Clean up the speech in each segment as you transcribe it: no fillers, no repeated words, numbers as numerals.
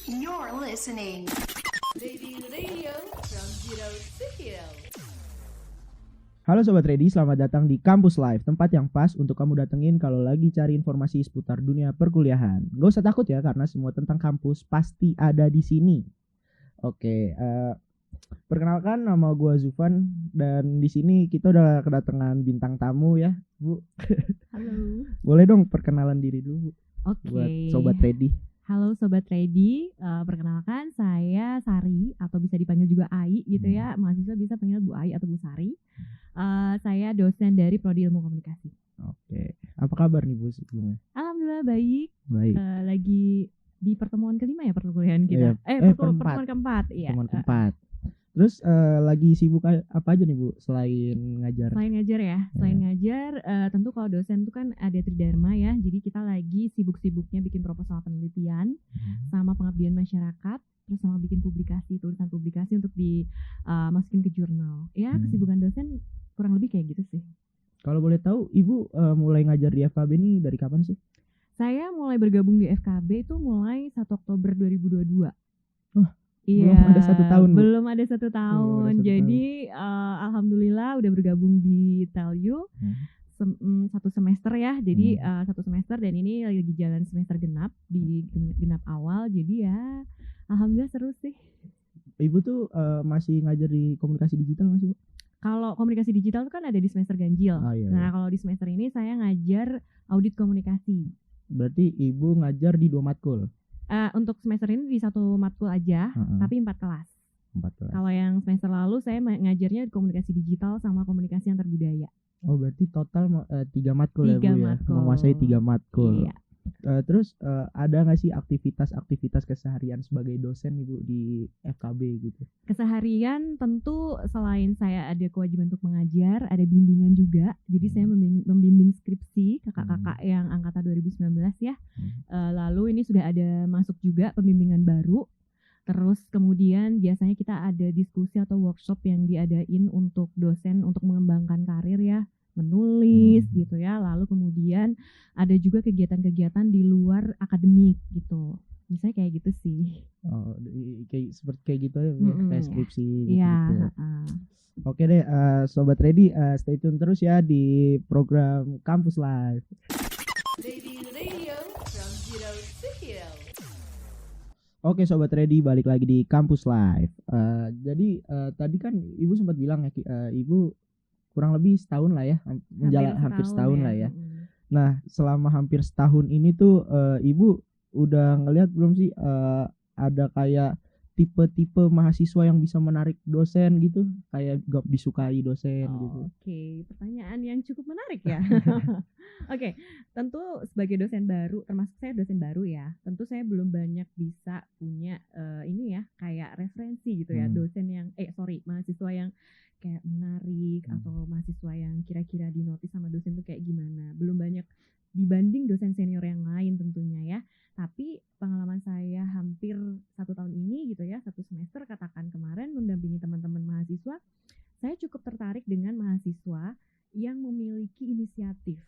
You're listening. Lady Radio from Zero to Hero. Halo Sobat Ready, selamat datang di Kampus Live, tempat yang pas untuk kamu datengin kalau lagi cari informasi seputar dunia perkuliahan. Gak usah takut ya, karena semua tentang kampus pasti ada di sini. Oke, perkenalkan nama gue Zufan, dan di sini kita udah kedatangan bintang tamu ya, Bu. Halo. Boleh dong perkenalan diri dulu, Bu, Oke. buat Sobat Ready. Halo Sobat Ready, perkenalkan saya Sari atau bisa dipanggil juga Ai gitu ya. Mahasiswa bisa panggil Bu Ai atau Bu Sari. Saya dosen dari Prodi Ilmu Komunikasi. Oke, apa kabar nih Bu sebelumnya? Alhamdulillah baik. Baik. Lagi di pertemuan kelima ya perkuliahan kita. Pertemuan keempat. Iya. Pertemuan keempat. Terus lagi sibuk apa aja nih Bu selain ngajar? Selain ngajar ya, tentu kalau dosen itu kan ada tridharma ya. Jadi kita lagi sibuk-sibuknya bikin proposal penelitian sama pengabdian masyarakat, terus sama bikin tulisan publikasi untuk dimasukin ke jurnal. Ya, kesibukan dosen kurang lebih kayak gitu sih. Kalau boleh tahu, Ibu mulai ngajar di FKB ini dari kapan sih? Saya mulai bergabung di FKB itu mulai 1 Oktober 2022. Iya, belum ada 1 tahun. Belum ada 1 tahun. Jadi alhamdulillah udah bergabung di TELU 1 semester ya. Jadi 1 semester dan ini lagi jalan semester genap di genap awal. Jadi ya alhamdulillah seru sih. Ibu tuh masih ngajar di komunikasi digital masih, Bu? Kalau komunikasi digital itu kan ada di semester ganjil. Iya. Nah, kalau di semester ini saya ngajar audit komunikasi. Berarti Ibu ngajar di 2 matkul. Untuk semester ini di 1 matkul aja, tapi 4 kelas. 4 kelas. Kalau yang semester lalu saya ngajarnya komunikasi digital sama komunikasi antar budaya. Oh, berarti total 3 matkul 3 ya, Bu matkul. ya? Menguasai 3 matkul. Iya. Terus ada nggak sih aktivitas keseharian sebagai dosen Ibu di FKB gitu? Keseharian tentu selain saya ada kewajiban untuk mengajar, ada bimbingan juga. Jadi saya membimbing skripsi kakak-kakak yang angkatan 2019 ya. Lalu ini sudah ada masuk juga pembimbingan baru. Terus kemudian biasanya kita ada diskusi atau workshop yang diadain untuk dosen untuk mengembangkan karir ya, menulis gitu ya. Lalu kemudian ada juga kegiatan-kegiatan di luar akademik gitu. Misalnya kayak gitu sih. Oh, seperti kayak gitu ya, kayak skripsi gitu. Iya. Oke deh, Sobat Ready, stay tune terus ya di program Kampus Live. Lady Radio from Zero to Hero. Oke Sobat Ready, balik lagi di Kampus Live. Jadi tadi kan Ibu sempat bilang ya, Ibu kurang lebih setahun lah ya, hampir setahun lah ya. Nah, selama hampir setahun ini tuh Ibu udah ngelihat belum sih ada kayak tipe-tipe mahasiswa yang bisa menarik dosen gitu, kayak gak disukai dosen gitu. Oke, pertanyaan yang cukup menarik ya. Oke, tentu sebagai dosen baru, termasuk saya dosen baru ya, tentu saya belum banyak bisa punya ini ya, kayak referensi gitu ya, mahasiswa yang kayak menarik atau mahasiswa yang kira-kira dinotis sama dosen tuh kayak gimana. Belum banyak dibanding dosen senior yang lain tentunya ya. Tapi pengalaman saya hampir 1 tahun ini gitu ya, 1 semester katakan kemarin mendampingi teman-teman mahasiswa, saya cukup tertarik dengan mahasiswa yang memiliki inisiatif.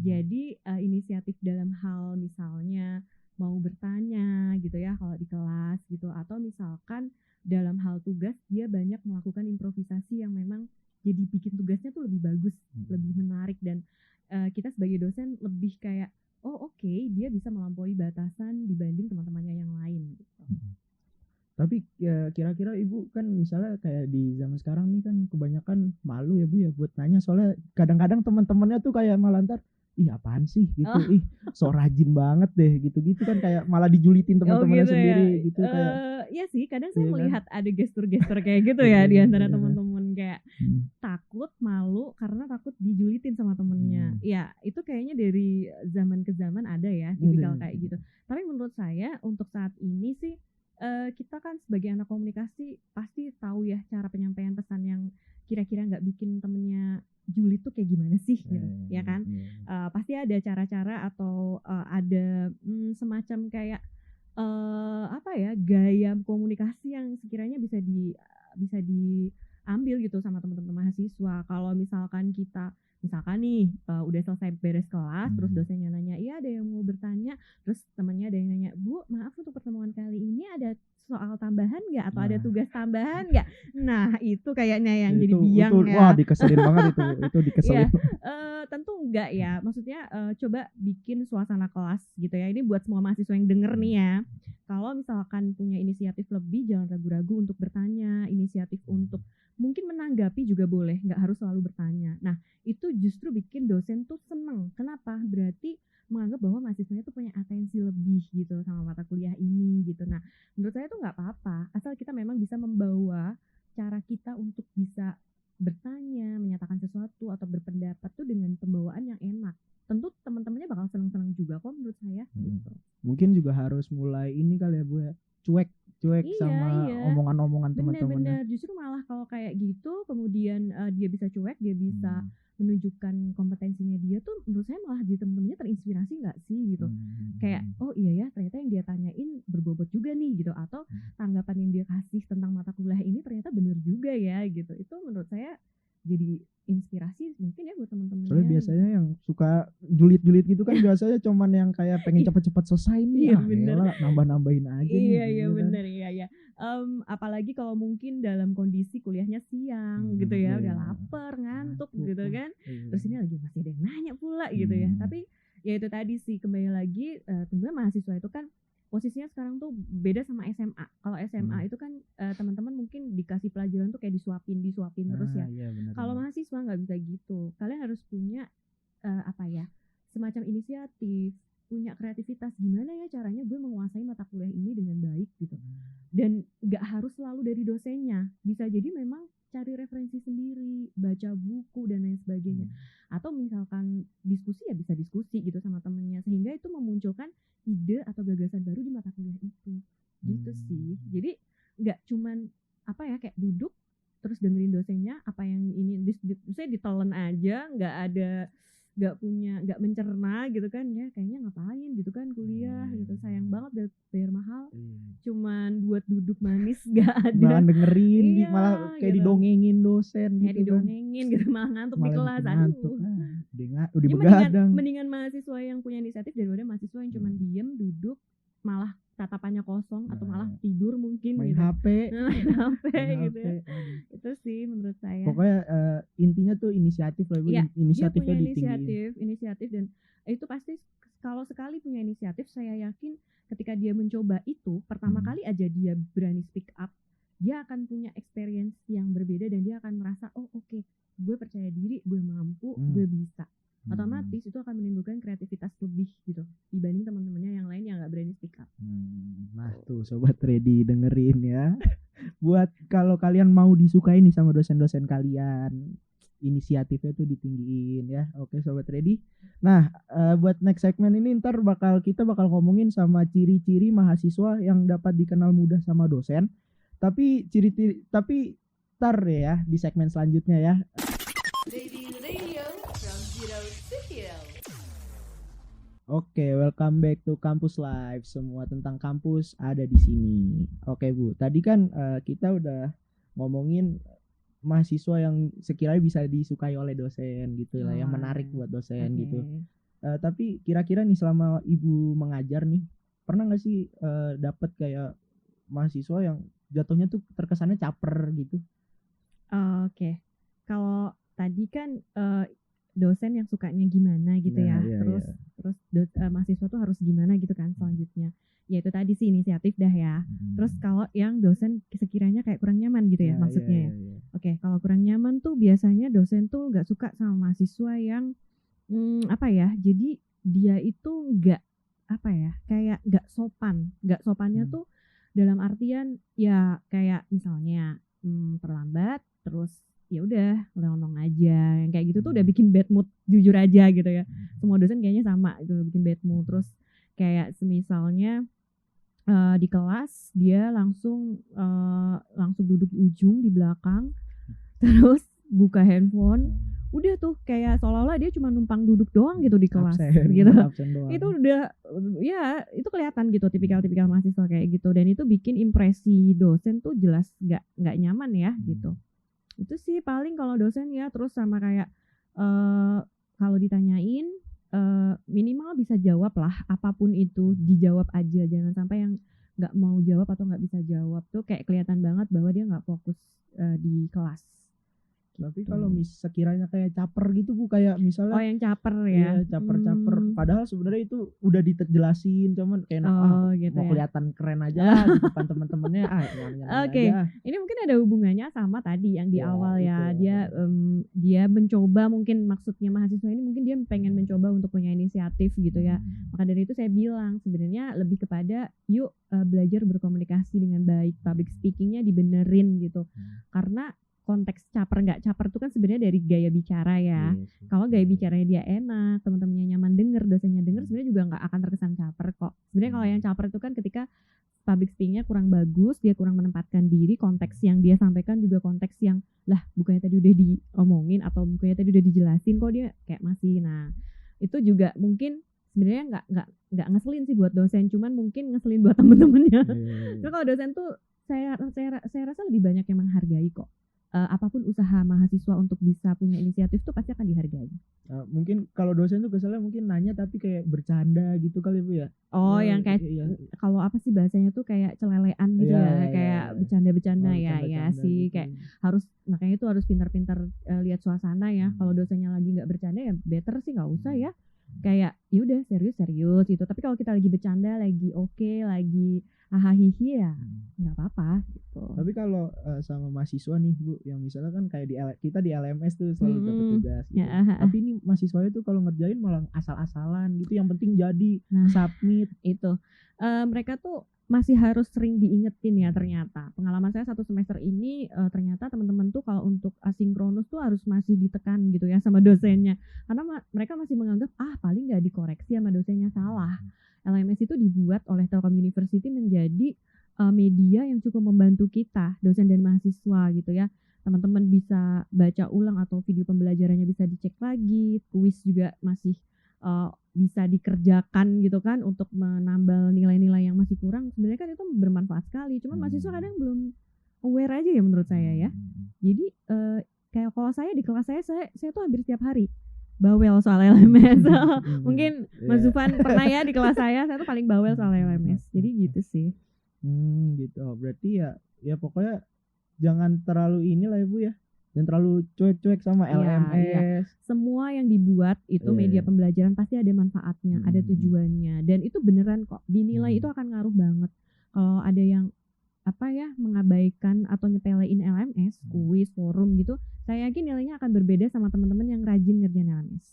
Jadi inisiatif dalam hal misalnya mau bertanya gitu ya kalau di kelas gitu, atau misalkan dalam hal tugas dia banyak melakukan improvisasi yang memang jadi bikin tugasnya tuh lebih bagus, lebih menarik, dan kita sebagai dosen lebih kayak oke, dia bisa melampaui batasan dibanding teman-temannya yang lain gitu. Tapi ya, kira-kira Ibu kan misalnya kayak di zaman sekarang nih kan kebanyakan malu ya Bu ya buat nanya, soalnya kadang-kadang teman-temannya tuh kayak malah ntar, ih apaan sih gitu, ih so rajin banget deh gitu-gitu kan, kayak malah dijulitin teman-temannya gitu sendiri ya. gitu kayak. Iya sih, kadang saya Iya kan? melihat ada gestur-gestur kayak gitu ya di antara teman-teman, kayak takut, malu karena takut dijulitin sama temennya. Ya itu kayaknya dari zaman ke zaman ada ya tipikal kayak gitu. Tapi menurut saya untuk saat ini sih kita kan sebagai anak komunikasi pasti tahu ya cara penyampaian pesan yang kira-kira nggak bikin temennya julid tuh kayak gimana sih gitu, ya kan? Pasti ada cara-cara atau ada semacam kayak gaya komunikasi yang sekiranya bisa diambil gitu sama teman-teman mahasiswa. Kalau misalkan kita misalkan nih udah selesai beres kelas, terus dosennya nanya, iya ada yang mau bertanya, terus temannya ada yang nanya, Bu maaf untuk pertemuan kali ini ada soal tambahan nggak atau ada Nah. tugas tambahan nggak? Nah itu kayaknya yang jadi itu, biang ya. wah dikeselin banget itu dikeselin. Tentu enggak ya. Maksudnya coba bikin suasana kelas gitu ya. Ini buat semua mahasiswa yang denger nih ya. Kalau misalkan punya inisiatif lebih, jangan ragu-ragu untuk bertanya, inisiatif untuk mungkin menanggapi juga boleh, nggak harus selalu bertanya. Nah, itu justru bikin dosen tuh seneng. Kenapa? Berarti menganggap bahwa mahasiswanya tuh punya atensi lebih gitu sama mata kuliah ini gitu. Nah, menurut saya tuh nggak apa-apa, asal kita memang bisa membawa cara kita untuk bisa bertanya, menyatakan sesuatu atau berpendapat tuh dengan pembawaan yang enak. Tentu teman-temannya bakal senang-senang juga kok menurut saya gitu. Mungkin juga harus mulai ini kali ya Bu ya, cuek sama omongan-omongan teman-temannya. Benar-benar justru malah kalau kayak gitu kemudian dia bisa cuek, dia bisa menunjukkan kompetensinya dia tuh menurut saya malah jadi temen-temennya terinspirasi nggak sih gitu. Kayak oh iya ya ternyata yang dia tanyain berbobot juga nih gitu, atau tanggapan yang dia kasih tentang mata kuliah ini ternyata benar juga ya gitu. Itu menurut saya jadi inspirasi mungkin ya buat teman-temannya. Soalnya biasanya yang suka julid-julid gitu kan biasanya cuman yang kayak pengen cepet-cepet selesai nih. Iya, bener. Elah, nambah-nambahin aja nih. Iya gitu kan. benar iya. Apalagi kalau mungkin dalam kondisi kuliahnya siang gitu ya, udah lapar, ngantuk gitu kan. Terus ini lagi masih ada yang nanya pula gitu ya. Tapi ya itu tadi sih, kembali lagi tentunya mahasiswa itu kan posisinya sekarang tuh beda sama SMA. Kalau SMA itu kan teman-teman mungkin dikasih pelajaran tuh kayak disuapin terus ya. Iya, Kalau mahasiswa nggak bisa gitu. Kalian harus punya semacam inisiatif, punya kreativitas, gimana ya caranya gue menguasai mata kuliah ini dengan baik gitu. Dan nggak harus selalu dari dosennya, bisa jadi memang cari referensi sendiri, baca buku dan lain sebagainya. Atau misalkan diskusi ya bisa diskusi gitu sama temennya, sehingga itu memunculkan ide atau gagasan baru di mata kuliah itu. Gitu sih. Jadi nggak cuman kayak duduk terus dengerin dosennya apa yang ini saya ditelan aja, nggak mencerna gitu kan ya, kayaknya ngapain gitu kan kuliah gitu, sayang banget udah bayar mahal cuman buat duduk manis nggak ada malah dengerin malah kayak gitu. Didongengin dosen kayak gitu didongengin gitu, malah ngantuk di kelas. Udah begadang. Mendingan mahasiswa yang punya inisiatif daripada mahasiswa yang cuman diem duduk malah tatapannya kosong atau malah tidur mungkin main gitu. HP gitu ya. Itu sih menurut saya. Pokoknya intinya tuh inisiatif lah, ya, inisiatifnya ditinggiin. Inisiatif dan itu pasti kalau sekali punya inisiatif, saya yakin ketika dia mencoba itu pertama kali aja dia berani speak up, dia akan punya experience yang berbeda dan dia akan merasa oke, gue percaya diri, gue mampu, gue bisa. Otomatis itu akan menimbulkan kreativitas lebih gitu dibanding teman-temannya yang lain yang nggak berani speak up. Nah tuh sobat ready dengerin ya. Buat kalau kalian mau disukai nih sama dosen-dosen kalian, inisiatifnya tuh ditinggiin ya. Oke sobat ready. Nah buat next segmen ini ntar kita bakal ngomongin sama ciri-ciri mahasiswa yang dapat dikenal mudah sama dosen. Tapi ntar ya di segmen selanjutnya ya. Radio from zero to hero. Oke, welcome back to Campus Live. Semua tentang kampus ada di sini. Oke Bu, tadi kan kita udah ngomongin mahasiswa yang sekiranya bisa disukai oleh dosen gitu lah, yang menarik buat dosen gitu. Tapi kira-kira nih selama Ibu mengajar nih, pernah nggak sih dapat kayak mahasiswa yang jatuhnya tuh terkesannya caper gitu? Oke. Kalau tadi kan dosen yang sukanya gimana gitu ya, terus mahasiswa tuh harus gimana gitu kan selanjutnya. Ya itu tadi sih inisiatif dah ya. Terus kalau yang dosen sekiranya kayak kurang nyaman gitu ya maksudnya ya. Oke, kalau kurang nyaman tuh biasanya dosen tuh nggak suka sama mahasiswa yang jadi dia itu nggak kayak nggak sopan. Nggak sopannya tuh dalam artian ya kayak misalnya terlambat terus ya udah ngomong aja, yang kayak gitu tuh udah bikin bad mood, jujur aja gitu ya. Semua dosen kayaknya sama gitu bikin bad mood. Terus kayak semisalnya di kelas dia langsung duduk di ujung di belakang, terus buka handphone, udah tuh kayak seolah-olah dia cuma numpang duduk doang gitu di kelas gitu. Itu udah ya itu kelihatan gitu tipikal mahasiswa kayak gitu, dan itu bikin impresi dosen tuh jelas nggak nyaman ya gitu. Itu sih paling kalau dosen ya. Terus sama kayak kalau ditanyain minimal bisa jawab lah, apapun itu dijawab aja, jangan sampai yang nggak mau jawab atau nggak bisa jawab tuh kayak kelihatan banget bahwa dia nggak fokus di kelas. Tapi Gitu. kalau sekiranya kayak caper gitu Bu, kayak misalnya Oh yang caper iya, ya. caper-caper. Padahal sebenarnya itu udah dijelasin, cuman kayak Gitu mau ya. kelihatan keren aja lah di depan teman-temannya, nyaman-nyaman Oke, aja. ini mungkin ada hubungannya sama tadi yang di Ya, awal ya. itu. Dia mencoba, mungkin maksudnya mahasiswa ini mungkin dia pengen mencoba untuk punya inisiatif gitu ya. Maka dari itu saya bilang sebenarnya lebih kepada yuk belajar berkomunikasi dengan baik, public speakingnya dibenerin gitu. Karena konteks caper nggak caper itu kan sebenarnya dari gaya bicara ya. Iya sih. Kalau gaya bicaranya dia enak, teman-temannya nyaman denger, dosennya denger, sebenarnya juga nggak akan terkesan caper kok. Sebenarnya kalau yang caper itu kan ketika public speakingnya kurang bagus, dia kurang menempatkan diri, konteks yang dia sampaikan juga konteks yang lah bukannya tadi udah diomongin atau bukannya tadi udah dijelasin kok dia kayak masih. Nah itu juga mungkin sebenarnya nggak ngeselin sih buat dosen, cuman mungkin ngeselin buat temen-temennya. Iya. Terus kalau dosen tuh saya rasa lebih banyak yang menghargai kok. Apapun usaha mahasiswa untuk bisa punya inisiatif tuh pasti akan dihargai. Mungkin kalau dosen tuh keselnya mungkin nanya tapi kayak bercanda gitu kali Bu ya. Oh, yang kayak iya. kalau apa sih bahasanya tuh kayak celelean gitu Iya, ya, kayak iya. bercanda-bercanda ya Bercanda-canda sih gitu. kayak harus makanya itu harus pintar-pintar lihat suasana ya. Kalau dosennya lagi nggak bercanda ya better sih nggak usah ya. Kayak yaudah serius gitu. Tapi kalau kita lagi bercanda, lagi oke, lagi hahaha ya nggak apa-apa gitu. Tapi kalau sama mahasiswa nih Bu, yang misalnya kan kayak kita di LMS tuh selalu dapat tugas gitu. Ya, Tapi ini mahasiswanya tuh kalau ngerjain malah asal-asalan gitu, yang penting jadi Nah. submit. Itu mereka tuh masih harus sering diingetin ya ternyata. Pengalaman saya 1 semester ini ternyata teman-teman tuh kalau untuk asinkronus tuh harus masih ditekan gitu ya sama dosennya. Karena mereka masih menganggap paling nggak dikoreksi sama dosennya salah. LMS itu dibuat oleh Telkom University menjadi media yang cukup membantu kita, dosen dan mahasiswa gitu ya. Teman-teman bisa baca ulang atau video pembelajarannya bisa dicek lagi, kuis juga masih bisa dikerjakan gitu kan untuk menambal nilai-nilai yang masih kurang. Sebenarnya kan itu bermanfaat sekali. Cuman mahasiswa kadang belum aware aja ya menurut saya ya. Jadi kayak kalau saya di kelas saya tuh hampir setiap hari bawel soal LMS. Mungkin Mas Zufan pernah ya di kelas saya tuh paling bawel soal LMS. Jadi gitu sih. Gitu. Berarti ya pokoknya jangan terlalu inilah ya Bu ya. Jangan terlalu cuek-cuek sama LMS. Iya. Semua yang dibuat itu media pembelajaran pasti ada manfaatnya, ada tujuannya, dan itu beneran kok. Dinilai itu akan ngaruh banget. Kalau ada yang mengabaikan atau nyepelein LMS, kuis, forum gitu, saya yakin nilainya akan berbeda sama teman-teman yang rajin ngerjain LMS.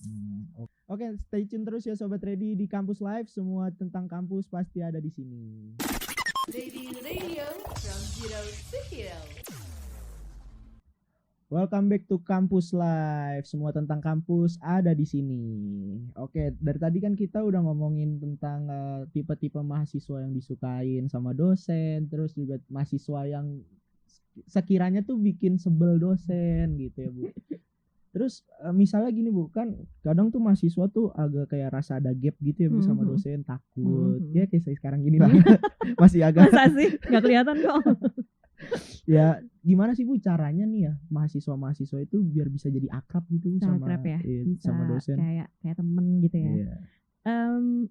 Oke, stay tune terus ya Sobat Ready di Kampus Live. Semua tentang kampus pasti ada di sini. Ready Radio from zero to hero. Welcome back to Kampus Live. Semua tentang kampus ada di sini. Oke, dari tadi kan kita udah ngomongin tentang tipe-tipe mahasiswa yang disukain sama dosen, terus juga mahasiswa yang sekiranya tuh bikin sebel dosen gitu ya Bu. Terus misalnya gini Bu, kan kadang tuh mahasiswa tuh agak kayak rasa ada gap gitu ya Bu sama dosen, takut. Ya kayak saya sekarang gini lah. Masih agak. Masa sih? Gak kelihatan kok. Ya gimana sih Bu caranya nih ya mahasiswa itu biar bisa jadi akrab gitu sama akrab ya, bisa sama dosen. kayak temen gitu ya. Iya.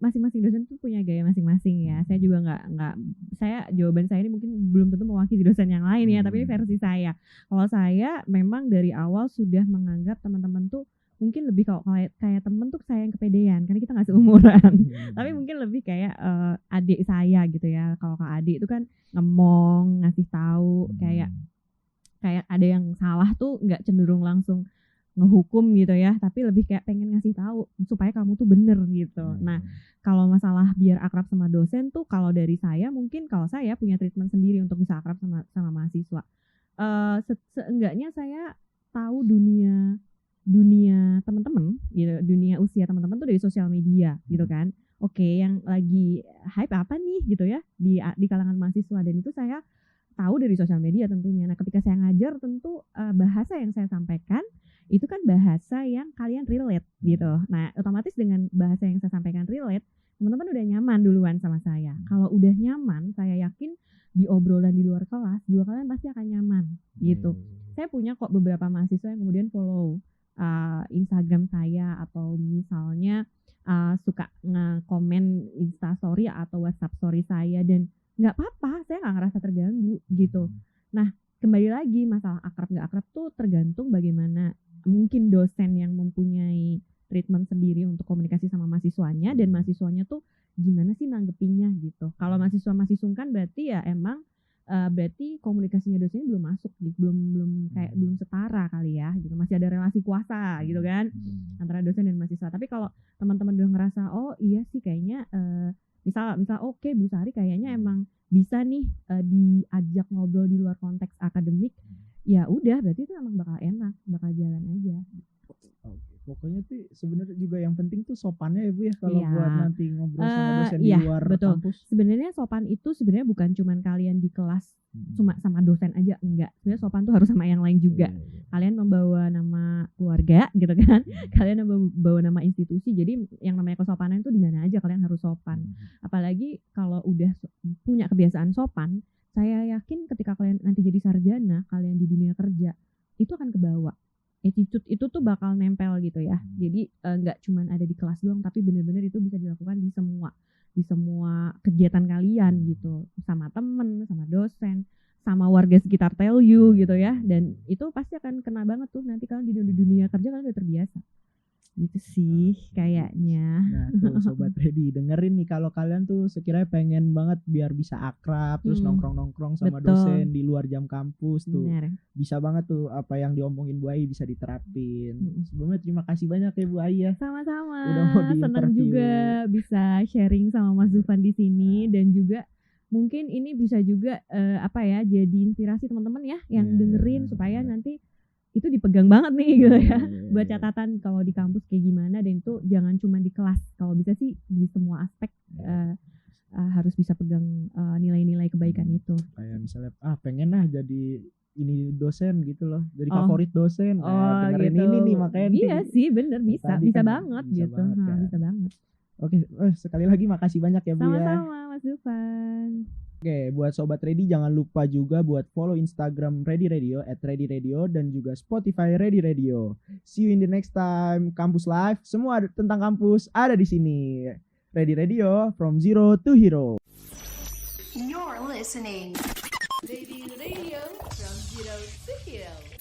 Masing-masing dosen tuh punya gaya masing-masing ya. Saya juga jawaban saya ini mungkin belum tentu mewakili dosen yang lain ya, tapi ini versi saya. Kalau saya memang dari awal sudah menganggap teman-teman tuh mungkin lebih kalau kayak temen tuh saya yang kepedean karena kita nggak seumuran. Tapi mungkin lebih kayak adik saya gitu ya. Kalau Kak adik itu kan ngemong, ngasih tahu, kayak ada yang salah tuh nggak cenderung langsung ngehukum gitu ya, tapi lebih kayak pengen ngasih tahu supaya kamu tuh bener gitu. Nah, kalau masalah biar akrab sama dosen tuh kalau dari saya mungkin kalau saya punya treatment sendiri untuk bisa akrab sama mahasiswa. Seenggaknya saya tahu dunia teman-teman gitu, dunia usia teman-teman tuh dari sosial media gitu kan. Oke, yang lagi hype apa nih gitu ya di kalangan mahasiswa, dan itu saya tahu dari sosial media tentunya. Nah, ketika saya ngajar tentu bahasa yang saya sampaikan itu kan bahasa yang kalian relate gitu. Nah, otomatis dengan bahasa yang saya sampaikan relate, teman-teman udah nyaman duluan sama saya. Kalau udah nyaman, saya yakin di obrolan di luar kelas juga kalian pasti akan nyaman gitu. Saya punya kok beberapa mahasiswa yang kemudian follow Instagram saya, atau misalnya suka nge-komen Insta story atau WhatsApp story saya, dan nggak apa-apa, saya nggak ngerasa terganggu gitu. Nah, kembali lagi masalah akrab nggak akrab tuh tergantung bagaimana mungkin dosen yang mempunyai treatment sendiri untuk komunikasi sama mahasiswanya, dan mahasiswanya tuh gimana sih nanggepinnya gitu. Kalau mahasiswa masih sungkan berarti ya emang berarti komunikasinya dosennya belum masuk gitu, belum setara kali ya gitu, masih ada relasi kuasa gitu kan antara dosen dan mahasiswa. Tapi kalau teman-teman udah ngerasa oh iya sih kayaknya misal oke, Bu Sari kayaknya emang bisa nih diajak ngobrol di luar konteks akademik, ya udah berarti itu emang bakal enak, bakal jalan aja. Pokoknya tuh sebenarnya juga yang penting tuh sopannya ya Bu ya, kalau Iya. buat nanti ngobrol sama dosen di Iya, luar betul. kampus. Sebenarnya sopan itu sebenarnya bukan cuman kalian di kelas cuma sama dosen aja, enggak. Sebenarnya sopan tuh harus sama yang lain juga. Iya. Kalian membawa nama keluarga gitu kan. Kalian membawa nama institusi. Jadi yang namanya kesopanan itu di mana aja kalian harus sopan. Apalagi kalau udah punya kebiasaan sopan, saya yakin ketika kalian nanti jadi sarjana, kalian di dunia kerja, itu akan kebawa. Attitude itu tuh bakal nempel gitu ya. Jadi nggak cuman ada di kelas doang, tapi benar-benar itu bisa dilakukan di semua kegiatan kalian gitu, sama temen, sama dosen, sama warga sekitar tell you gitu ya. Dan itu pasti akan kena banget tuh nanti kalian di dunia kerja, kalian udah terbiasa gitu sih kayaknya. Nah tuh Sobat Ready, dengerin nih kalau kalian tuh sekiranya pengen banget biar bisa akrab, terus nongkrong-nongkrong sama Betul. dosen di luar jam kampus tuh. Bener. Bisa banget tuh apa yang diomongin Bu Ai bisa diterapin. Sebelumnya terima kasih banyak ya Bu Ai ya. Sama-sama. Udah mau Senang di-interview. juga bisa sharing sama Mas Zufan di sini, dan juga mungkin ini bisa juga jadi inspirasi teman-teman ya yang dengerin, supaya nanti itu dipegang banget nih gitu ya, buat catatan kalau di kampus kayak gimana. Dan itu jangan cuma di kelas, kalau bisa sih di semua aspek harus bisa pegang nilai-nilai kebaikan itu. Kayak misalnya pengen lah jadi ini dosen gitu loh, jadi Oh. favorit dosen. Nah, dengerin gitu. ini nih makanya Iya sih, bener, bisa tadi kan banget bisa gitu. banget kan. Bisa banget. Oke, sekali lagi makasih banyak ya Bu ya. Sama-sama Mas Zufan. Oke, buat Sobat Ready jangan lupa juga buat follow Instagram Ready Radio @readyradio dan juga Spotify Ready Radio. See you in the next time. Kampus Live, semua tentang kampus ada di sini. Ready Radio, from zero to hero. You're listening. Lady Radio from Zero to Hero.